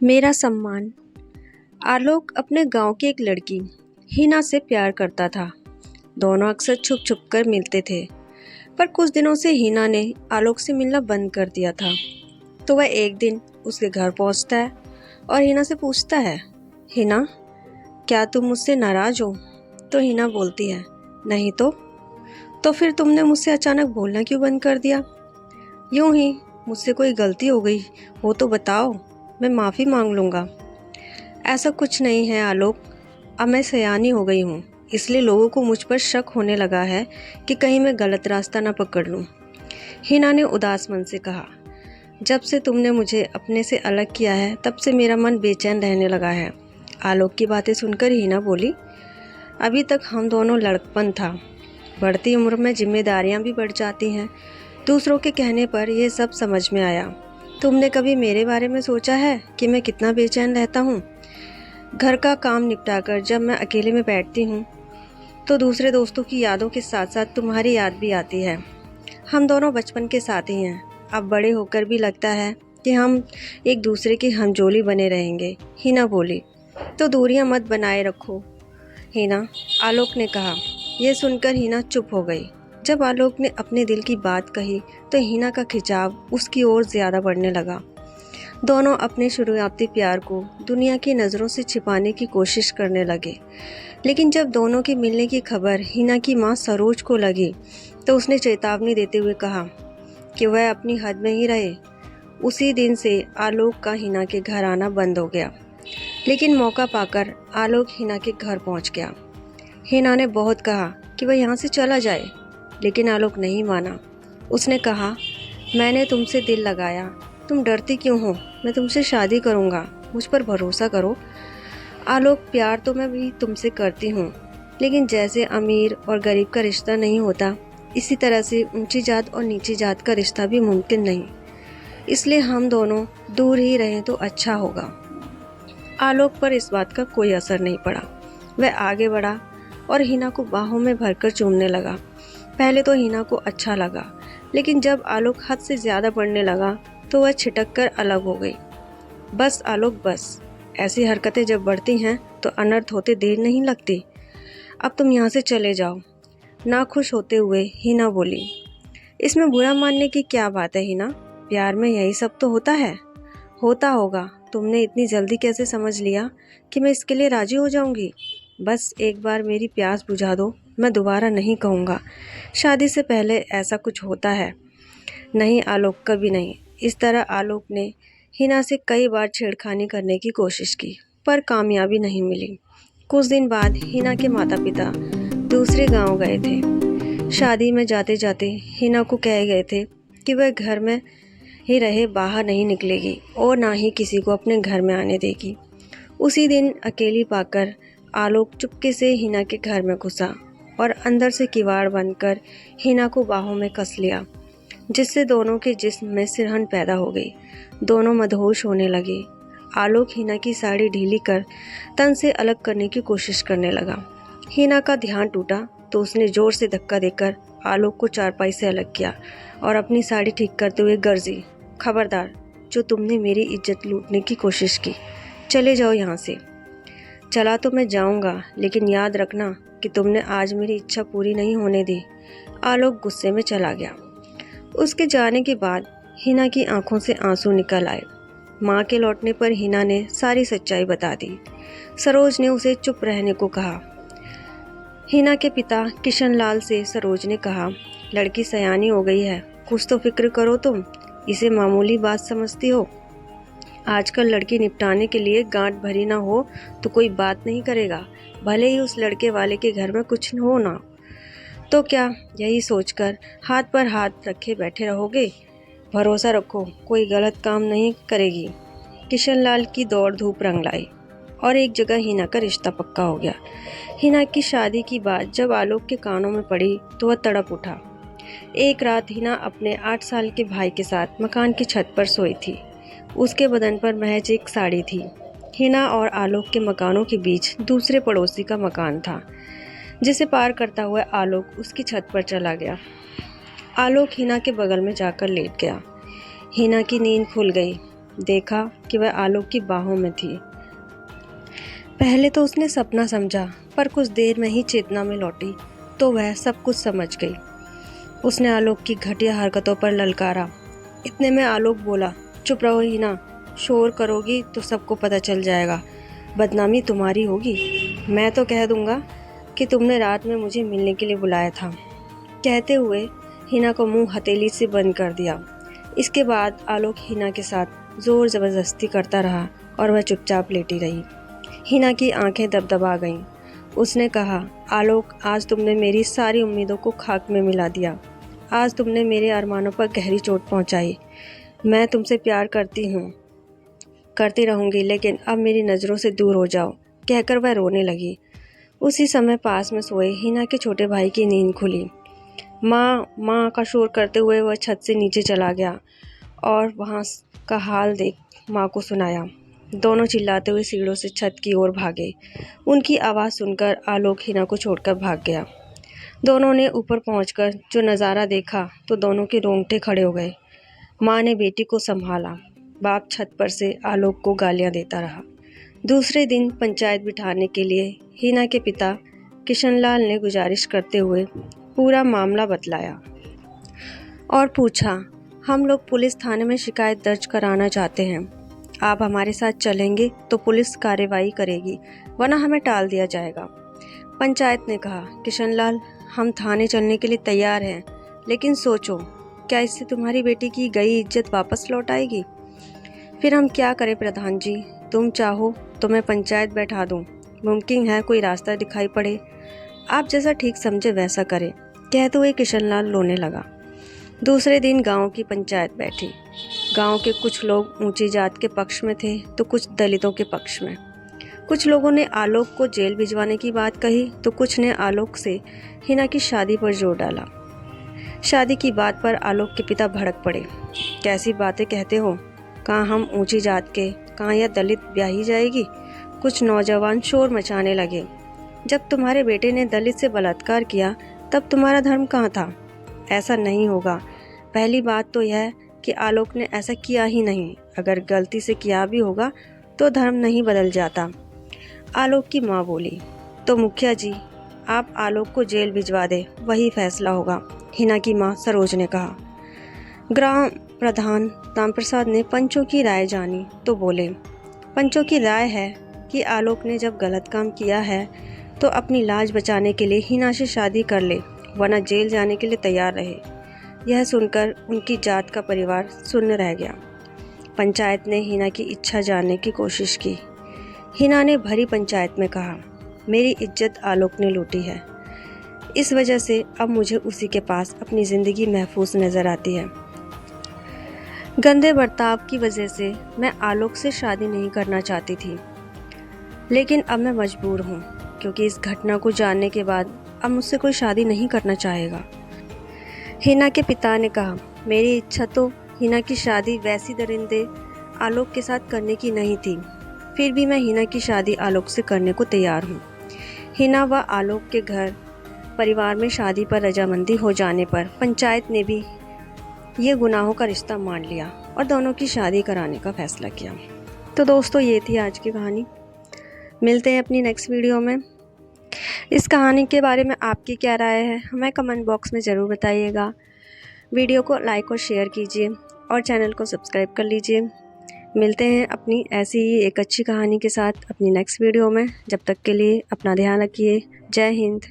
मेरा सम्मान। आलोक अपने गांव की एक लड़की हिना से प्यार करता था। दोनों अक्सर छुप छुप कर मिलते थे। पर कुछ दिनों से हिना ने आलोक से मिलना बंद कर दिया था। तो वह एक दिन उसके घर पहुंचता है और हिना से पूछता है, हिना, क्या तुम मुझसे नाराज हो? तो हिना बोलती है, नहीं तो फिर तुमने मुझसे अचानक बोलना क्यों बंद कर दिया? यूं ही, मुझसे कोई गलती हो गई हो तो बताओ, मैं माफ़ी मांग लूँगा। ऐसा कुछ नहीं है आलोक, अब मैं सयानी हो गई हूँ, इसलिए लोगों को मुझ पर शक होने लगा है कि कहीं मैं गलत रास्ता ना पकड़ लूँ। हिना ने उदास मन से कहा, जब से तुमने मुझे अपने से अलग किया है तब से मेरा मन बेचैन रहने लगा है। आलोक की बातें सुनकर हिना बोली, अभी तक हम दोनों लड़कपन था, बढ़ती उम्र में जिम्मेदारियां भी बढ़ जाती हैं। दूसरों के कहने पर यह सब समझ में आया। तुमने कभी मेरे बारे में सोचा है कि मैं कितना बेचैन रहता हूँ? घर का काम निपटाकर जब मैं अकेले में बैठती हूँ तो दूसरे दोस्तों की यादों के साथ साथ तुम्हारी याद भी आती है। हम दोनों बचपन के साथी हैं। अब बड़े होकर भी लगता है कि हम एक दूसरे के हमजोली बने रहेंगे। हिना बोली, तो दूरियां मत बनाए रखो हिना, आलोक ने कहा। यह सुनकर हिना चुप हो गई। जब आलोक ने अपने दिल की बात कही तो हिना का खिंचाव उसकी ओर ज्यादा बढ़ने लगा। दोनों अपने शुरुआती प्यार को दुनिया की नज़रों से छिपाने की कोशिश करने लगे। लेकिन जब दोनों के मिलने की खबर हिना की मां सरोज को लगी तो उसने चेतावनी देते हुए कहा कि वह अपनी हद में ही रहे। उसी दिन से आलोक का हिना के घर आना बंद हो गया। लेकिन मौका पाकर आलोक हिना के घर पहुंच गया। हिना ने बहुत कहा कि वह यहाँ से चला जाए, लेकिन आलोक नहीं माना। उसने कहा, मैंने तुमसे दिल लगाया, तुम डरती क्यों हो? मैं तुमसे शादी करूँगा, मुझ पर भरोसा करो। आलोक, प्यार तो मैं भी तुमसे करती हूँ, लेकिन जैसे अमीर और गरीब का रिश्ता नहीं होता, इसी तरह से ऊंची जात और नीची जात का रिश्ता भी मुमकिन नहीं। इसलिए हम दोनों दूर ही रहें तो अच्छा होगा। आलोक पर इस बात का कोई असर नहीं पड़ा। वह आगे बढ़ा और हिना को बाहों में भरकर चूमने लगा। पहले तो हिना को अच्छा लगा, लेकिन जब आलोक हद से ज्यादा बढ़ने लगा तो वह छिटक कर अलग हो गई। बस आलोक, बस। ऐसी हरकतें जब बढ़ती हैं तो अनर्थ होते देर नहीं लगती। अब तुम यहाँ से चले जाओ। नाखुश होते हुए हिना बोली, इसमें बुरा मानने की क्या बात है हिना? प्यार में यही सब तो होता है। होता होगा, तुमने इतनी जल्दी कैसे समझ लिया कि मैं इसके लिए राजी हो जाऊंगी? बस एक बार मेरी प्यास बुझा दो, मैं दोबारा नहीं कहूँगा शादी से पहले ऐसा कुछ होता है। नहीं आलोक, कभी नहीं। इस तरह आलोक ने हिना से कई बार छेड़खानी करने की कोशिश की, पर कामयाबी नहीं मिली। कुछ दिन बाद हिना के माता पिता दूसरे गांव गए थे। शादी में जाते जाते हिना को कह गए थे कि वह घर में ही रहे, बाहर नहीं निकलेगी और ना ही किसी को अपने घर में आने देगी। उसी दिन अकेली पाकर आलोक चुपके से हिना के घर में घुसा और अंदर से किवाड़ बंदकर हिना को बाहों में कस लिया, जिससे दोनों के जिस्म में सिरहन पैदा हो गई। दोनों मदहोश होने लगे। आलोक हिना की साड़ी ढीली कर तन से अलग करने की कोशिश करने लगा। हिना का ध्यान टूटा तो उसने जोर से धक्का देकर आलोक को चारपाई से अलग किया और अपनी साड़ी ठीक करते हुए गर्जी, खबरदार, जो तुमने मेरी इज्जत लूटने की कोशिश की, चले जाओ यहाँ से। चला तो मैं जाऊँगा, लेकिन याद रखना कि तुमने आज मेरी इच्छा पूरी नहीं होने दी। आलोक गुस्से में चला गया। उसके जाने के बाद हिना की आंखों से आंसू निकल आए। माँ के लौटने पर हिना ने सारी सच्चाई बता दी। सरोज ने उसे चुप रहने को कहा। हिना के पिता किशनलाल से सरोज ने कहा, लड़की सयानी हो गई है, कुछ तो फिक्र करो तुम, इसे मामूली बात समझती हो? आजकल लड़की निपटाने के लिए गांठ भरी ना हो तो कोई बात नहीं करेगा, भले ही उस लड़के वाले के घर में कुछ हो ना। तो क्या यही सोचकर हाथ पर हाथ रखे बैठे रहोगे? भरोसा रखो, कोई गलत काम नहीं करेगी। किशनलाल की दौड़ धूप रंग लाई और एक जगह हिना का रिश्ता पक्का हो गया। हिना की शादी की बात जब आलोक के कानों में पड़ी तो वह तड़प उठा। एक रात हिना अपने 8 साल के भाई के साथ मकान की छत पर सोई थी। उसके बदन पर महज एक साड़ी थी। हिना और आलोक के मकानों के बीच दूसरे पड़ोसी का मकान था, जिसे पार करता हुआ आलोक उसकी छत पर चला गया। आलोक हिना के बगल में जाकर लेट गया। हिना की नींद खुल गई। देखा कि वह आलोक की बाहों में थी। पहले तो उसने सपना समझा, पर कुछ देर में ही चेतना में लौटी तो वह सब कुछ समझ गई। उसने आलोक की घटिया हरकतों पर ललकारा। इतने में आलोक बोला, चुप रहो हिना, शोर करोगी तो सबको पता चल जाएगा, बदनामी तुम्हारी होगी। मैं तो कह दूंगा कि तुमने रात में मुझे मिलने के लिए बुलाया था। कहते हुए हिना को मुंह हथेली से बंद कर दिया। इसके बाद आलोक हिना के साथ जोर ज़बरदस्ती करता रहा और वह चुपचाप लेटी रही। हिना की आंखें दबदबा गईं। उसने कहा, आलोक, आज तुमने मेरी सारी उम्मीदों को खाक में मिला दिया। आज तुमने मेरे अरमानों पर गहरी चोट पहुंचाई। मैं तुमसे प्यार करती हूँ, करती रहूँगी, लेकिन अब मेरी नज़रों से दूर हो जाओ, कहकर वह रोने लगी। उसी समय पास में सोए हिना के छोटे भाई की नींद खुली। माँ माँ का शोर करते हुए वह छत से नीचे चला गया और वहाँ का हाल देख माँ को सुनाया। दोनों चिल्लाते हुए सीढ़ियों से छत की ओर भागे। उनकी आवाज़ सुनकर आलोक हिना को छोड़कर भाग गया। दोनों ने ऊपर पहुंचकर जो नज़ारा देखा तो दोनों के रोंगटे खड़े हो गए। माँ ने बेटी को संभाला। बाप छत पर से आलोक को गालियां देता रहा। दूसरे दिन पंचायत बिठाने के लिए हिना के पिता किशनलाल ने गुजारिश करते हुए पूरा मामला बतलाया और पूछा, हम लोग पुलिस थाने में शिकायत दर्ज कराना चाहते हैं। आप हमारे साथ चलेंगे तो पुलिस कार्रवाई करेगी, वरना हमें टाल दिया जाएगा। पंचायत ने कहा, किशनलाल, हम थाने चलने के लिए तैयार हैं, लेकिन सोचो, क्या इससे तुम्हारी बेटी की गई इज्जत वापस लौट आएगी? फिर हम क्या करें प्रधान जी? तुम चाहो तो मैं पंचायत बैठा दूं। मुमकिन है कोई रास्ता दिखाई पड़े। आप जैसा ठीक समझे वैसा करें। कहते हुए किशनलाल रोने लगा। दूसरे दिन गांव की पंचायत बैठी। गांव के कुछ लोग ऊंची जात के पक्ष में थे तो कुछ दलितों के पक्ष में। कुछ लोगों ने आलोक को जेल भिजवाने की बात कही तो कुछ ने आलोक से हिना की शादी पर जोर डाला। शादी की बात पर आलोक के पिता भड़क पड़े। कैसी बातें कहते हो? कहाँ हम ऊंची जात के, कहाँ यह दलित ब्याही जाएगी? कुछ नौजवान शोर मचाने लगे। जब तुम्हारे बेटे ने दलित से बलात्कार किया तब तुम्हारा धर्म कहाँ था? ऐसा नहीं होगा। पहली बात तो यह कि आलोक ने ऐसा किया ही नहीं। अगर गलती से किया भी होगा तो धर्म नहीं बदल जाता। आलोक की माँ बोली, तो मुखिया जी, आप आलोक को जेल भिजवा दे, वही फैसला होगा। हिना की माँ सरोज ने कहा। ग्राम प्रधान रामप्रसाद ने पंचों की राय जानी तो बोले, पंचों की राय है कि आलोक ने जब गलत काम किया है तो अपनी लाज बचाने के लिए हिना से शादी कर ले, वरना जेल जाने के लिए तैयार रहे। यह सुनकर उनकी जात का परिवार सुन्न रह गया। पंचायत ने हिना की इच्छा जानने की कोशिश की। हिना ने भरी पंचायत में कहा, मेरी इज्जत आलोक ने लूटी है। इस वजह से अब मुझे उसी के पास अपनी ज़िंदगी महफूज नज़र आती है। गंदे बर्ताव की वजह से मैं आलोक से शादी नहीं करना चाहती थी, लेकिन अब मैं मजबूर हूँ, क्योंकि इस घटना को जानने के बाद अब मुझसे कोई शादी नहीं करना चाहेगा। हिना के पिता ने कहा, मेरी इच्छा तो हिना की शादी वैसी दरिंदे आलोक के साथ करने की नहीं थी, फिर भी मैं हिना की शादी आलोक से करने को तैयार हूँ। हिना व आलोक के घर परिवार में शादी पर रजामंदी हो जाने पर पंचायत ने भी ये गुनाहों का रिश्ता मान लिया और दोनों की शादी कराने का फैसला किया। तो दोस्तों, ये थी आज की कहानी। मिलते हैं अपनी नेक्स्ट वीडियो में। इस कहानी के बारे में आपकी क्या राय है हमें कमेंट बॉक्स में ज़रूर बताइएगा। वीडियो को लाइक और शेयर कीजिए और चैनल को सब्सक्राइब कर लीजिए। मिलते हैं अपनी ऐसी ही एक अच्छी कहानी के साथ अपनी नेक्स्ट वीडियो में। जब तक के लिए अपना ध्यान रखिए। जय हिंद।